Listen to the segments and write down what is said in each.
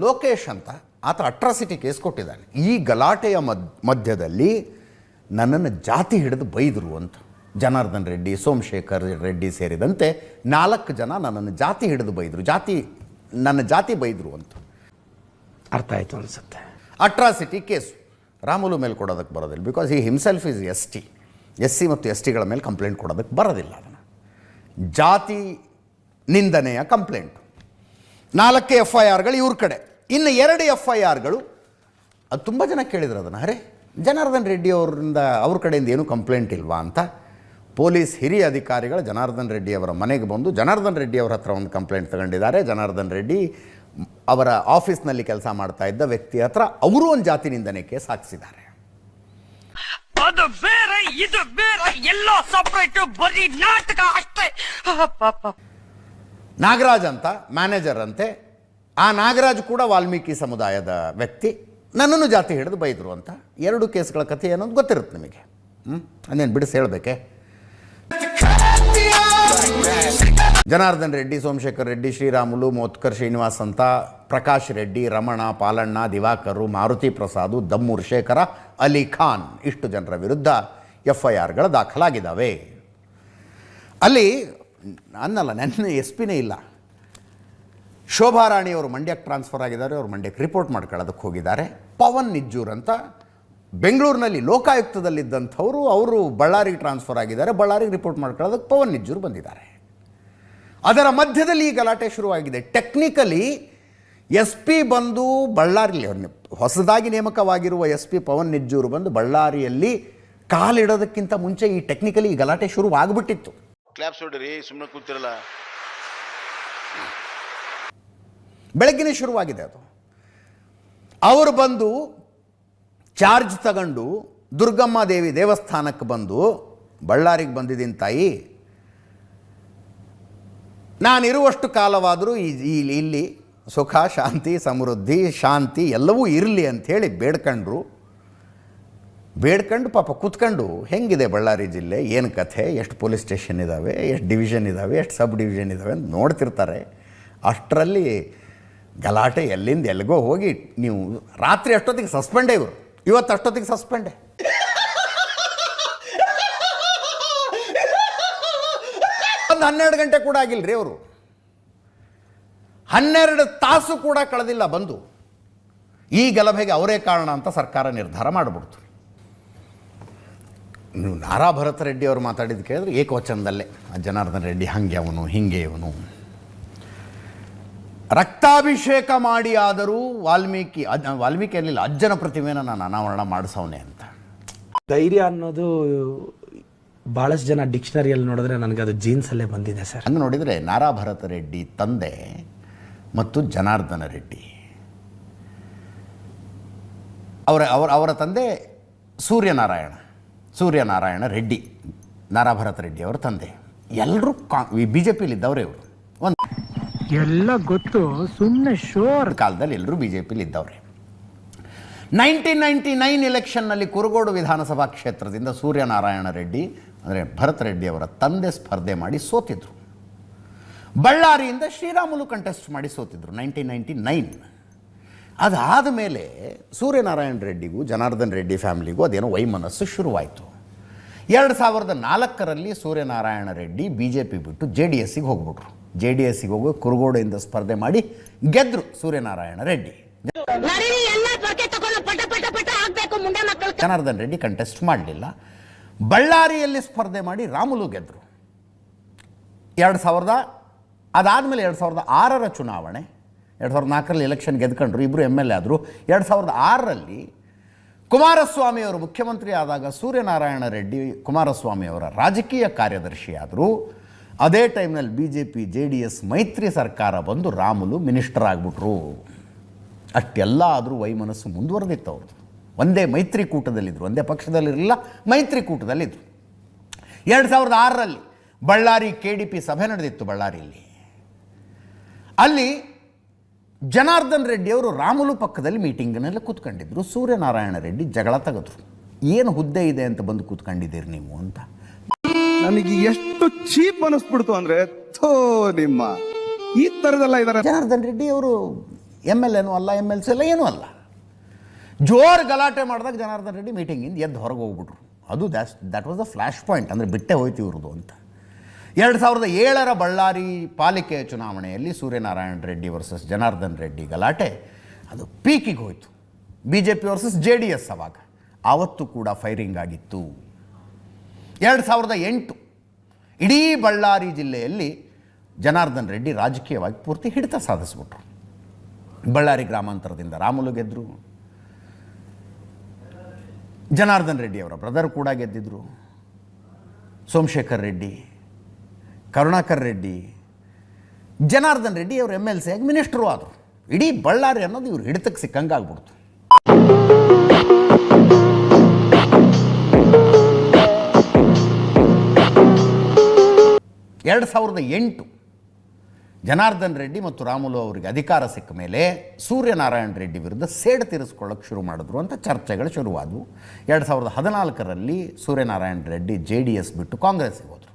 ಲೋಕೇಶ್ ಅಂತ ಆತ atrocity case ಕೊಟ್ಟಿದ್ದಾನೆ. ಈ ಗಲಾಟೆಯ ಮಧ್ಯದಲ್ಲಿ ನನ್ನನ್ನು ಜಾತಿ ಹಿಡಿದು ಬೈದರು ಅಂತ. ಜನಾರ್ದನ್ ರೆಡ್ಡಿ, ಸೋಮಶೇಖರ್ ರೆಡ್ಡಿ ಸೇರಿದಂತೆ 4 ಜನ ನನ್ನನ್ನು ಜಾತಿ ಹಿಡಿದು ಬೈದರು, ನನ್ನ ಜಾತಿ ಬೈದರು ಅಂತ. ಅರ್ಥ ಆಯಿತು ಅನಿಸುತ್ತೆ. ಅಟ್ರಾಸಿಟಿ ಕೇಸು ರಾಮುಲು ಮೇಲೆ ಕೊಡೋದಕ್ಕೆ ಬರೋದಿಲ್ಲ. ಬಿಕಾಸ್ ಈ ಹಿಮ್ಸೆಲ್ಫ್ ಇಸ್ ಎಸ್ ಸಿ ಮತ್ತು ಎಸ್ ಟಿಗಳ ಮೇಲೆ ಕಂಪ್ಲೇಂಟ್ ಕೊಡೋದಕ್ಕೆ ಬರೋದಿಲ್ಲ. ಅದನ್ನು ಜಾತಿ ನಿಂದನೆಯ ಕಂಪ್ಲೇಂಟು. 4 FIRಗಳು ಇವ್ರ ಕಡೆ, ಇನ್ನು 2 FIRಗಳು. ಅದು ತುಂಬ ಜನ ಕೇಳಿದ್ರು ಅದನ್ನು, ಅರೆ ಜನಾರ್ದನ್ ರೆಡ್ಡಿ ಅವ್ರ ಕಡೆಯಿಂದ ಏನೂ ಕಂಪ್ಲೇಂಟ್ ಇಲ್ವಾ ಅಂತ. ಪೊಲೀಸ್ ಹಿರಿಯ ಅಧಿಕಾರಿಗಳು ಜನಾರ್ದನ್ ರೆಡ್ಡಿ ಅವರ ಮನೆಗೆ ಬಂದು ಜನಾರ್ದನ್ ರೆಡ್ಡಿ ಅವರ ಹತ್ರ ಒಂದು ಕಂಪ್ಲೇಂಟ್ ತಗೊಂಡಿದ್ದಾರೆ. ಜನಾರ್ದನ್ ರೆಡ್ಡಿ ಅವರ ಆಫೀಸ್ನಲ್ಲಿ ಕೆಲಸ ಮಾಡ್ತಾ ಇದ್ದ ವ್ಯಕ್ತಿ ಹತ್ರ ಅವರು ಒಂದು ಜಾತಿ ನಿಂದನೆ ಕೇಸ್ ಹಾಕಿಸಿದ್ದಾರೆ. ಅದು ಬೇರೆ ಇದು ಬೇರೆ, ಎಲ್ಲ ಸಪರೇಟ್, ಬರೀ ನಾಟಕ ಅಷ್ಟೇ. ನಾಗರಾಜ್ ಅಂತ ಮ್ಯಾನೇಜರ್ ಅಂತೆ. ಆ ನಾಗರಾಜ್ ಕೂಡ ವಾಲ್ಮೀಕಿ ಸಮುದಾಯದ ವ್ಯಕ್ತಿ. ನನ್ನನ್ನು ಜಾತಿ ಹಿಡಿದು ಬೈದರು ಅಂತ. 2 ಕೇಸ್ಗಳ ಕಥೆ ಏನೋ ಗೊತ್ತಿರುತ್ತೆ ನಿಮಗೆ. ಅದೇನು ಬಿಡಿಸಿ ಹೇಳಬೇಕೆ? ಜನಾರ್ದನ್ ರೆಡ್ಡಿ, ಸೋಮಶೇಖರ್ ರೆಡ್ಡಿ, ಶ್ರೀರಾಮುಲು, ಮೋತ್ಕರ್ ಶ್ರೀನಿವಾಸ್ ಅಂತ, ಪ್ರಕಾಶ್ ರೆಡ್ಡಿ, ರಮಣ, ಪಾಲಣ್ಣ, ದಿವಾಕರು, ಮಾರುತಿ ಪ್ರಸಾದು, ದಮ್ಮೂರ್ ಶೇಖರ, ಅಲಿ ಖಾನ್ ಇಷ್ಟು ಜನರ ವಿರುದ್ಧ FIRಗಳು ದಾಖಲಾಗಿದ್ದಾವೆ. ಅಲ್ಲಿ ಅನ್ನಲ್ಲ, ನನ್ನ SP-ನೇ ಇಲ್ಲ. ಶೋಭಾರಾಣಿಯವರು ಮಂಡ್ಯಕ್ಕೆ ಟ್ರಾನ್ಸ್ಫರ್ ಆಗಿದ್ದಾರೆ. ಅವರು ಮಂಡ್ಯಕ್ಕೆ ರಿಪೋರ್ಟ್ ಮಾಡ್ಕೊಳ್ಳೋದಕ್ಕೆ ಹೋಗಿದ್ದಾರೆ. ಪವನ್ ನಿಜ್ಜೂರ್ ಅಂತ ಬೆಂಗಳೂರಿನಲ್ಲಿ ಲೋಕಾಯುಕ್ತದಲ್ಲಿದ್ದಂಥವರು, ಅವರು ಬಳ್ಳಾರಿಗೆ ಟ್ರಾನ್ಸ್ಫರ್ ಆಗಿದ್ದಾರೆ. ಬಳ್ಳಾರಿಗೆ ರಿಪೋರ್ಟ್ ಮಾಡ್ಕೊಳ್ಳೋದಕ್ಕೆ ಪವನ್ ನಿಜ್ಜೂರ್ ಬಂದಿದ್ದಾರೆ. ಅದರ ಮಧ್ಯದಲ್ಲಿ ಈ ಗಲಾಟೆ ಶುರುವಾಗಿದೆ. ಟೆಕ್ನಿಕಲಿ SP ಬಂದು ಬಳ್ಳಾರಿಯಲ್ಲಿ ಹೊಸದಾಗಿ ನೇಮಕವಾಗಿರುವ SP ಪವನ್ ನಿಜ್ಜೂರು ಬಂದು ಬಳ್ಳಾರಿಯಲ್ಲಿ ಕಾಲಿಡೋದಕ್ಕಿಂತ ಮುಂಚೆ ಈ ಟೆಕ್ನಿಕಲಿ ಈ ಗಲಾಟೆ ಶುರುವಾಗ್ಬಿಟ್ಟಿತ್ತು. ಕ್ಲಾಪ್ಸ್ ಹೊಡಿರಿ, ಸುಮ್ಮನೆ ಕೂತಿರಲ್ಲ. ಬೆಳಗ್ಗೆನೇ ಶುರುವಾಗಿದೆ ಅದು. ಅವರು ಬಂದು ಚಾರ್ಜ್ ತಗೊಂಡು ದುರ್ಗಮ್ಮ ದೇವಿ ದೇವಸ್ಥಾನಕ್ಕೆ ಬಂದು, ಬಳ್ಳಾರಿಗೆ ಬಂದಿದ್ದೀನಿ ತಾಯಿ, ನಾನಿರುವಷ್ಟು ಕಾಲವಾದರೂ ಇಲ್ಲಿ ಸುಖ, ಶಾಂತಿ, ಸಮೃದ್ಧಿ, ಶಾಂತಿ ಎಲ್ಲವೂ ಇರಲಿ ಅಂಥೇಳಿ ಬೇಡ್ಕೊಂಡು ಪಾಪ ಕೂತ್ಕೊಂಡು, ಹೆಂಗಿದೆ ಬಳ್ಳಾರಿ ಜಿಲ್ಲೆ, ಏನು ಕಥೆ, ಎಷ್ಟು ಪೊಲೀಸ್ ಸ್ಟೇಷನ್ ಇದ್ದಾವೆ, ಎಷ್ಟು ಡಿವಿಷನ್ ಇದ್ದಾವೆ, ಎಷ್ಟು ಸಬ್ ಡಿವಿಷನ್ ಇದ್ದಾವೆ ಅಂತ ನೋಡ್ತಿರ್ತಾರೆ. ಅಷ್ಟರಲ್ಲಿ ಗಲಾಟೆ ಎಲ್ಲಿಂದ ಎಲ್ಲಿಗೋ ಹೋಗಿ, ನೀವು ರಾತ್ರಿ ಅಷ್ಟೊತ್ತಿಗೆ ಸಸ್ಪೆಂಡೇ, ಇವತ್ತು ಅಷ್ಟೊತ್ತಿಗೆ ಸಸ್ಪೆಂಡೇ. ಒಂದು 12 ಗಂಟೆ ಕೂಡ ಆಗಿಲ್ಲ ರೀ ಅವರು. 12 ತಾಸು ಕೂಡ ಕಳೆದಿಲ್ಲ ಬಂದು. ಈ ಗಲಭೆಗೆ ಅವರೇ ಕಾರಣ ಅಂತ ಸರ್ಕಾರ ನಿರ್ಧಾರ ಮಾಡಿಬಿಡ್ತು. ನೀವು ನಾರಾ ಭರತ್ ರೆಡ್ಡಿ ಅವರು ಮಾತಾಡಿದ್ದು ಕೇಳಿದ್ರೆ ಏಕವಚನದಲ್ಲೇ, ಜನಾರ್ದನ್ ರೆಡ್ಡಿ ಹಂಗೆ ಅವನು, ಹಿಂಗೆ ಇವನು, ರಕ್ತಾಭಿಷೇಕ ಮಾಡಿ ಆದರೂ ವಾಲ್ಮೀಕಿ ಅಲ್ಲಿಲ್ಲ, ಅಜ್ಜನ ಪ್ರತಿಮೆನ ನಾನು ಅನಾವರಣ ಮಾಡಿಸವನೆ ಅಂತ. ಧೈರ್ಯ ಅನ್ನೋದು ಭಾಳಷ್ಟು ಜನ ಡಿಕ್ಷನರಿಯಲ್ಲಿ ನೋಡಿದ್ರೆ ನನಗದು ಜೀನ್ಸಲ್ಲೇ ಬಂದಿದೆ ಸರ್. ಹಂಗೆ ನೋಡಿದರೆ ನಾರಾ ಭರತ್ ರೆಡ್ಡಿ ತಂದೆ ಮತ್ತು ಜನಾರ್ದನ ರೆಡ್ಡಿ ಅವರ ತಂದೆ ಸೂರ್ಯನಾರಾಯಣ ರೆಡ್ಡಿ, ನಾರಾ ಭರತ್ ರೆಡ್ಡಿ ಅವರ ತಂದೆ. ಎಲ್ಲರೂ BJPಲಿದ್ದವರೇ. ಇವರು ಎಲ್ಲ ಗೊತ್ತು, ಸುಮ್ಮನೆ ಶೋರ್ ಕಾಲದಲ್ಲಿ ಎಲ್ಲರೂ BJPಲಿದ್ದವ್ರೆ. 1999 ಎಲೆಕ್ಷನ್ನಲ್ಲಿ ಕುರುಗೋಡು ವಿಧಾನಸಭಾ ಕ್ಷೇತ್ರದಿಂದ ಸೂರ್ಯನಾರಾಯಣ ರೆಡ್ಡಿ ಅಂದರೆ ಭರತ್ ರೆಡ್ಡಿ ಅವರ ತಂದೆ ಸ್ಪರ್ಧೆ ಮಾಡಿ ಸೋತಿದ್ರು. ಬಳ್ಳಾರಿಯಿಂದ ಶ್ರೀರಾಮುಲು ಕಂಟೆಸ್ಟ್ ಮಾಡಿ ಸೋತಿದ್ರು 1999. ಅದಾದ ಮೇಲೆ ಸೂರ್ಯನಾರಾಯಣ ರೆಡ್ಡಿಗೂ ಜನಾರ್ದನ್ ರೆಡ್ಡಿ ಫ್ಯಾಮಿಲಿಗೂ ಅದೇನೋ ವೈಮನಸ್ಸು ಶುರುವಾಯಿತು. 2004ರಲ್ಲಿ ಸೂರ್ಯನಾರಾಯಣ ರೆಡ್ಡಿ BJP ಬಿಟ್ಟು JDSಗೆ ಹೋಗ್ಬಿಟ್ರು. JDSಗೆ ಹೋಗಿ ಕುರುಗೋಡಿಂದ ಸ್ಪರ್ಧೆ ಮಾಡಿ ಗೆದ್ರು ಸೂರ್ಯನಾರಾಯಣ ರೆಡ್ಡಿ. ಜನಾರ್ದನ್ ರೆಡ್ಡಿ ಕಂಟೆಸ್ಟ್ ಮಾಡಲಿಲ್ಲ. ಬಳ್ಳಾರಿಯಲ್ಲಿ ಸ್ಪರ್ಧೆ ಮಾಡಿ ರಾಮುಲು ಗೆದ್ದರು. 2000 ಅದಾದಮೇಲೆ 2006ರ ಚುನಾವಣೆ, 2004ರಲ್ಲಿ ಎಲೆಕ್ಷನ್ ಗೆದ್ಕೊಂಡ್ರು, ಇಬ್ಬರು MLA ಆದರು. 2006ರಲ್ಲಿ ಕುಮಾರಸ್ವಾಮಿ ಅವರು ಮುಖ್ಯಮಂತ್ರಿ ಆದಾಗ ಸೂರ್ಯನಾರಾಯಣ ರೆಡ್ಡಿ ಕುಮಾರಸ್ವಾಮಿ ಅವರ ರಾಜಕೀಯ ಕಾರ್ಯದರ್ಶಿ ಆದರು. ಅದೇ ಟೈಮ್ನಲ್ಲಿ BJP JDS ಮೈತ್ರಿ ಸರ್ಕಾರ ಬಂದು ರಾಮುಲು ಮಿನಿಸ್ಟರ್ ಆಗಿಬಿಟ್ರು. ಅಷ್ಟೆಲ್ಲ ಆದರೂ ವೈಮನಸ್ಸು ಮುಂದುವರೆದಿತ್ತು ಅವ್ರದ್ದು. ಒಂದೇ ಮೈತ್ರಿಕೂಟದಲ್ಲಿದ್ದರು, ಒಂದೇ ಪಕ್ಷದಲ್ಲಿರಲಿಲ್ಲ, ಮೈತ್ರಿಕೂಟದಲ್ಲಿದ್ದರು. 2006ರಲ್ಲಿ ಬಳ್ಳಾರಿ KDP ಸಭೆ ನಡೆದಿತ್ತು ಬಳ್ಳಾರಿಯಲ್ಲಿ. ಅಲ್ಲಿ ಜನಾರ್ದನ್ ರೆಡ್ಡಿ ಅವರು ರಾಮುಲು ಪಕ್ಕದಲ್ಲಿ ಮೀಟಿಂಗ್ನಲ್ಲಿ ಕೂತ್ಕೊಂಡಿದ್ರು. ಸೂರ್ಯನಾರಾಯಣ ರೆಡ್ಡಿ ಜಗಳ ತೆಗೆದ್ರು. ಏನು ಹುದ್ದೆ ಇದೆ ಅಂತ ಬಂದು ಕೂತ್ಕೊಂಡಿದ್ದೀರಿ ನೀವು ಅಂತ. ನನಗೆ ಎಷ್ಟು ಚೀಪ್ ಅನಿಸ್ಬಿಡ್ತು ಅಂದ್ರೆ, ನಿಮ್ಮ ಈ ಥರದೆಲ್ಲ ಇದ್ದಾರೆ. ಜನಾರ್ದನ್ ರೆಡ್ಡಿ ಅವರು MLA ಅಲ್ಲ, MLC ಅಲ್ಲ, ಏನೂ ಅಲ್ಲ. ಜೋರು ಗಲಾಟೆ ಮಾಡಿದಾಗ ಜನಾರ್ದನ್ ರೆಡ್ಡಿ ಮೀಟಿಂಗಿಂದ ಎದ್ದು ಹೊರಗೆ ಹೋಗ್ಬಿಟ್ರು. ಅದು that was the flash point. ಅಂದರೆ ಬಿಟ್ಟೆ ಹೋಯ್ತು ಇವ್ರದ್ದು ಅಂತ. 2007 ಬಳ್ಳಾರಿ ಪಾಲಿಕೆ ಚುನಾವಣೆಯಲ್ಲಿ ಸೂರ್ಯನಾರಾಯಣ ರೆಡ್ಡಿ ವರ್ಸಸ್ ಜನಾರ್ದನ್ ರೆಡ್ಡಿ ಗಲಾಟೆ ಅದು ಪೀಕಿಗೆ ಹೋಯಿತು. BJP ವರ್ಸಸ್ JDS ಅವಾಗ. ಆವತ್ತು ಕೂಡ ಫೈರಿಂಗ್ ಆಗಿತ್ತು. 2008 ಇಡೀ ಬಳ್ಳಾರಿ ಜಿಲ್ಲೆಯಲ್ಲಿ ಜನಾರ್ದನ್ ರೆಡ್ಡಿ ರಾಜಕೀಯವಾಗಿ ಪೂರ್ತಿ ಹಿಡಿತ ಸಾಧಿಸ್ಬಿಟ್ರು. ಬಳ್ಳಾರಿ ಗ್ರಾಮಾಂತರದಿಂದ ರಾಮುಲು ಗೆದ್ದರು, ಜನಾರ್ದನ್ ರೆಡ್ಡಿ ಅವರ ಬ್ರದರ್ ಕೂಡ ಗೆದ್ದಿದ್ರು, ಸೋಮಶೇಖರ್ ರೆಡ್ಡಿ, ಕರುಣಾಕರ್ ರೆಡ್ಡಿ, ಜನಾರ್ದನ್ ರೆಡ್ಡಿ ಅವರು MLC ಆಗಿ ಮಿನಿಸ್ಟ್ರು ಆದರು. ಇಡೀ ಬಳ್ಳಾರಿ ಅನ್ನೋದು ಇವ್ರು ಹಿಡಿತಕ್ಕೆ ಸಿಕ್ಕಂಗಾಗ್ಬಿಡ್ತು. ಎರಡು 2008 ಜನಾರ್ದನ್ ರೆಡ್ಡಿ ಮತ್ತು ರಾಮುಲು ಅವರಿಗೆ ಅಧಿಕಾರ ಸಿಕ್ಕ ಮೇಲೆ ಸೂರ್ಯನಾರಾಯಣ ರೆಡ್ಡಿ ವಿರುದ್ಧ ಸೇಡು ತೀರಿಸ್ಕೊಳ್ಳೋಕೆ ಶುರು ಮಾಡಿದ್ರು ಅಂತ ಚರ್ಚೆಗಳು ಶುರುವಾದವು. 2014ರಲ್ಲಿ ಸೂರ್ಯನಾರಾಯಣ ರೆಡ್ಡಿ JDS ಬಿಟ್ಟು ಕಾಂಗ್ರೆಸ್ಸಿಗೆ ಹೋದರು.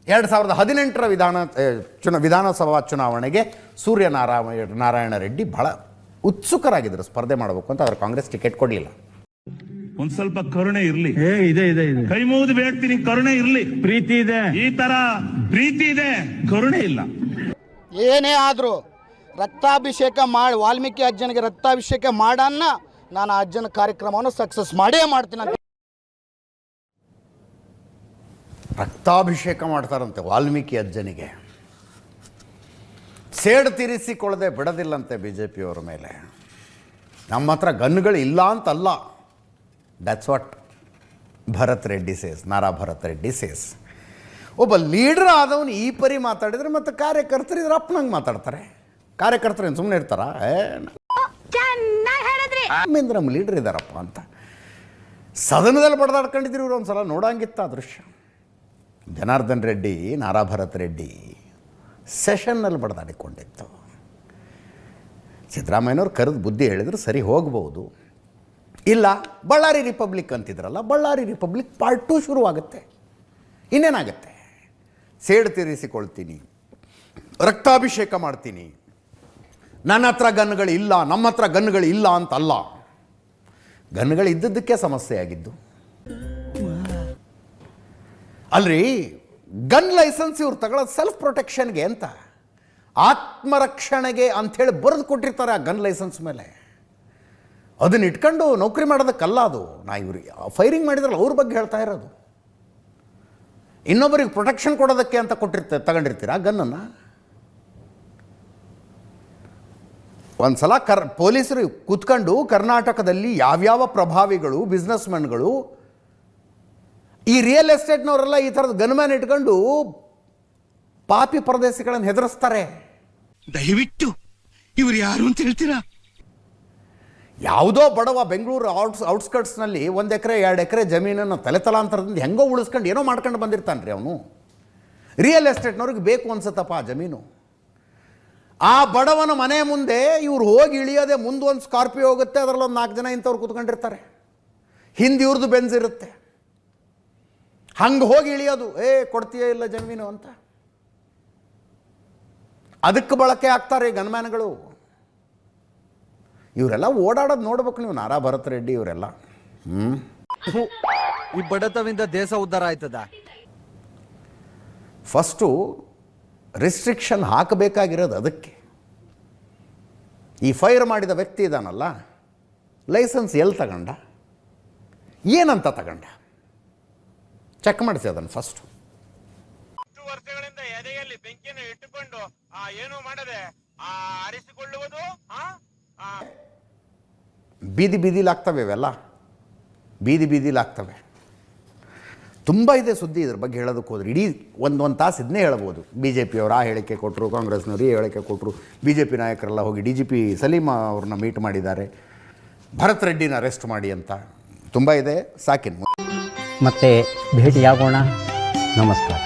2018ರ ವಿಧಾನಸಭಾ ಚುನಾವಣೆಗೆ ನಾರಾಯಣ ರೆಡ್ಡಿ ಬಹಳ ಉತ್ಸುಕರಾಗಿದ್ದರು ಸ್ಪರ್ಧೆ ಮಾಡಬೇಕು ಅಂತ. ಅವರು ಕಾಂಗ್ರೆಸ್ ಟಿಕೆಟ್ ಕೊಡಲಿಲ್ಲ. ಒಂದ್ ಸ್ವಲ್ಪ ಕರುಣೆ ಇರ್ಲಿ. ಇದೆ ಕೈ ಮುಗಿದು ಬೇಡ್ತೀನಿ, ಕರುಣೆ ಇರ್ಲಿ. ಪ್ರೀತಿ ಇದೆ, ಈ ತರ ಪ್ರೀತಿ ಇದೆ, ಕರುಣೆ ಇಲ್ಲ. ಏನೇ ಆದರೂ ರಕ್ತಾಭಿಷೇಕ ಮಾಡಿ ವಾಲ್ಮೀಕಿ ಅಜ್ಜನಿಗೆ ರಕ್ತಾಭಿಷೇಕ ಮಾಡನ್ನ ನಾನು ಆ ಅಜ್ಜನ ಕಾರ್ಯಕ್ರಮವನ್ನು ಸಕ್ಸಸ್ ಮಾಡೇ ಮಾಡ್ತೀನಿ ಅಂತ. ರಕ್ತಾಭಿಷೇಕ ಮಾಡ್ತಾರಂತೆ ವಾಲ್ಮೀಕಿ ಅಜ್ಜನಿಗೆ. ಸೇಡು ತೀರಿಸಿಕೊಳ್ಳದೆ ಬಿಡೋದಿಲ್ಲಂತೆ BJPಯವರ ಮೇಲೆ. ನಮ್ಮ ಹತ್ರ ಗನ್ಗಳು ಇಲ್ಲ ಅಂತಲ್ಲ. That's what Bharat Reddy says, Nara Bharat Reddy says. ಒಬ್ಬ ಲೀಡ್ರ್ ಆದವನು ಈ ಪರಿ ಮಾತಾಡಿದರೆ ಮತ್ತು ಕಾರ್ಯಕರ್ತರು ಇದ್ರ ಅಪ್ಪನಂಗೆ ಮಾತಾಡ್ತಾರೆ. ಕಾರ್ಯಕರ್ತರು ಏನು ಸುಮ್ಮನೆ ಇರ್ತಾರ? ನಮ್ಮ ಲೀಡ್ರ್ ಇದ್ದಾರಪ್ಪ ಅಂತ ಸದನದಲ್ಲಿ ಬಡ್ದಾಡ್ಕೊಂಡಿದ್ರು ಇವರು. ಒಂದು ಸಲ ನೋಡಂಗಿತ್ತು ಆ ದೃಶ್ಯ. ಜನಾರ್ದನ್ ರೆಡ್ಡಿ, ನಾರಾ ಭರತ್ ರೆಡ್ಡಿ ಸೆಷನ್ನಲ್ಲಿ ಬಡ್ದಾಡಿಕೊಂಡಿತ್ತು. ಸಿದ್ದರಾಮಯ್ಯನವ್ರು ಕರೆದು ಬುದ್ಧಿ ಹೇಳಿದ್ರು ಸರಿ ಹೋಗ್ಬೋದು. ಇಲ್ಲ, ಬಳ್ಳಾರಿ ರಿಪಬ್ಲಿಕ್ ಅಂತಿದ್ರಲ್ಲ, ಬಳ್ಳಾರಿ ರಿಪಬ್ಲಿಕ್ ಪಾರ್ಟ್ 2 ಶುರುವಾಗುತ್ತೆ. ಇನ್ನೇನಾಗುತ್ತೆ? ಸೇಡು ತೀರಿಸಿಕೊಳ್ತೀನಿ, ರಕ್ತಾಭಿಷೇಕ ಮಾಡ್ತೀನಿ, ನನ್ನ ಹತ್ರ ಗನ್ಗಳು ಇಲ್ಲ, ನಮ್ಮ ಹತ್ರ ಗನ್ಗಳು ಇಲ್ಲ ಅಂತಲ್ಲ. ಗನ್ಗಳು ಇದ್ದದ್ದಕ್ಕೆ ಸಮಸ್ಯೆ ಆಗಿದ್ದು ಅಲ್ರಿ. ಗನ್ ಲೈಸೆನ್ಸ್ ಇವ್ರು ತಗೊಳ್ಳೋದು ಸೆಲ್ಫ್ ಪ್ರೊಟೆಕ್ಷನ್ಗೆ ಅಂತ, ಆತ್ಮರಕ್ಷಣೆಗೆ ಅಂಥೇಳಿ ಬರೆದು ಕೊಟ್ಟಿರ್ತಾರೆ ಆ ಗನ್ ಲೈಸೆನ್ಸ್ ಮೇಲೆ. ಅದನ್ನ ಇಟ್ಕೊಂಡು ನೌಕರಿ ಮಾಡೋದಕ್ಕಲ್ಲ ಅದು. ಇವ್ರು ಫೈರಿಂಗ್ ಮಾಡಿದ್ರಲ್ಲ ಅವ್ರ ಬಗ್ಗೆ ಹೇಳ್ತಾ ಇರೋದು. ಇನ್ನೊಬ್ಬರಿಗೆ ಪ್ರೊಟೆಕ್ಷನ್ ಕೊಡೋದಕ್ಕೆ ಅಂತ ತಗೊಂಡಿರ್ತೀರಾ ಗನ್ನನ್ನು. ಒಂದು ಸಲ ಪೊಲೀಸರು ಕೂತ್ಕೊಂಡು ಕರ್ನಾಟಕದಲ್ಲಿ ಯಾವ್ಯಾವ ಪ್ರಭಾವಿಗಳು, ಬಿಸ್ನೆಸ್ಮೆನ್ಗಳು, ಈ ರಿಯಲ್ ಎಸ್ಟೇಟ್ನವರೆಲ್ಲ ಈ ಥರದ ಗನ್ಮ್ಯಾನ್ ಇಟ್ಕೊಂಡು ಪಾಪಿ ಪರದೇಶಿಗಳನ್ನು ಹೆದರಿಸ್ತಾರೆ. ದಯವಿಟ್ಟು ಇವ್ರು ಯಾರು ಅಂತ ಹೇಳ್ತೀರಾ? ಯಾವುದೋ ಬಡವ ಬೆಂಗಳೂರು ಔಟ್ಸ್ಕರ್ಟ್ಸ್ನಲ್ಲಿ 1 ಎಕರೆ 2 ಎಕರೆ ಜಮೀನನ್ನು ತಲೆತಲಾಂತರದಿಂದ ಹೆಂಗೋ ಉಳಿಸ್ಕೊಂಡು ಏನೋ ಮಾಡ್ಕೊಂಡು ಬಂದಿರ್ತಾನೆ ರೀ ಅವನು. ರಿಯಲ್ ಎಸ್ಟೇಟ್ನವ್ರಿಗೆ ಬೇಕು ಅನ್ಸುತ್ತಪ್ಪ ಆ ಜಮೀನು. ಆ ಬಡವನ ಮನೆ ಮುಂದೆ ಇವ್ರು ಹೋಗಿ ಇಳಿಯೋದೆ, ಮುಂದೊಂದು ಸ್ಕಾರ್ಪಿಯೋ ಹೋಗುತ್ತೆ, ಅದರಲ್ಲೊಂದು 4 ಜನ ಇಂಥವ್ರು ಕೂತ್ಕೊಂಡಿರ್ತಾರೆ, ಹಿಂದೆ ಇವ್ರದ್ದು ಬೆಂಜ್ ಇರುತ್ತೆ. ಹಂಗೆ ಹೋಗಿ ಇಳಿಯೋದು, ಕೊಡ್ತೀಯೇ ಇಲ್ಲ ಜಮೀನು ಅಂತ. ಅದಕ್ಕೆ ಬಳಕೆ ಆಗ್ತಾರೆ ಈ ಗನ್ಮ್ಯಾನ್ಗಳು. ಇವರೆಲ್ಲ ಓಡಾಡೋದು ನೋಡ್ಬೇಕು ನೀವು, ನಾರಾ ಭರತ್ ರೆಡ್ಡಿ ಇವರೆಲ್ಲ. ಈ ಬಡತವಿಂದ ದೇಶ ಉದ್ಧಾರ ಆಯ್ತದ? ಫಸ್ಟು ರಿಸ್ಟ್ರಿಕ್ಷನ್ ಹಾಕಬೇಕಾಗಿರೋದು ಅದಕ್ಕೆ. ಈ ಫೈರ್ ಮಾಡಿದ ವ್ಯಕ್ತಿ ಇದಾನಲ್ಲ, ಲೈಸೆನ್ಸ್ ಎಲ್ಲಿ ತಗೊಂಡ, ಏನಂತ ತಗೊಂಡ, ಚೆಕ್ ಮಾಡಿಸಿ ಅದನ್ನು ಫಸ್ಟು. ವರ್ಷಗಳಿಂದ ಎದೆಯಲ್ಲಿ ಬೆಂಕಿಯನ್ನು ಇಟ್ಟುಕೊಂಡು ಏನು ಮಾಡದೆ ಆರಿಸಿಕೊಳ್ಳುವುದು ಬೀದಿಲಾಗ್ತವೆ ಇವೆಲ್ಲ, ಬೀದಿಲಾಗ್ತವೆ. ತುಂಬ ಇದೆ ಸುದ್ದಿ ಇದ್ರ ಬಗ್ಗೆ ಹೇಳೋದಕ್ಕೆ ಹೋದ್ರೆ ಇಡೀ ಒಂದು ತಾಸು ಇದನ್ನೇ ಹೇಳ್ಬೋದು. BJPಯವರು ಆ ಹೇಳಿಕೆ ಕೊಟ್ಟರು, ಕಾಂಗ್ರೆಸ್ನವರು ಈ ಹೇಳಿಕೆ ಕೊಟ್ಟರು, BJP ನಾಯಕರೆಲ್ಲ ಹೋಗಿ DGP ಸಲೀಮ್ ಅವ್ರನ್ನ ಮೀಟ್ ಮಾಡಿದ್ದಾರೆ, ಭರತ್ ರೆಡ್ಡಿನ ಅರೆಸ್ಟ್ ಮಾಡಿ ಅಂತ. ತುಂಬ ಇದೆ, ಸಾಕಿನ್. ಮತ್ತೆ ಭೇಟಿಯಾಗೋಣ. ನಮಸ್ಕಾರ.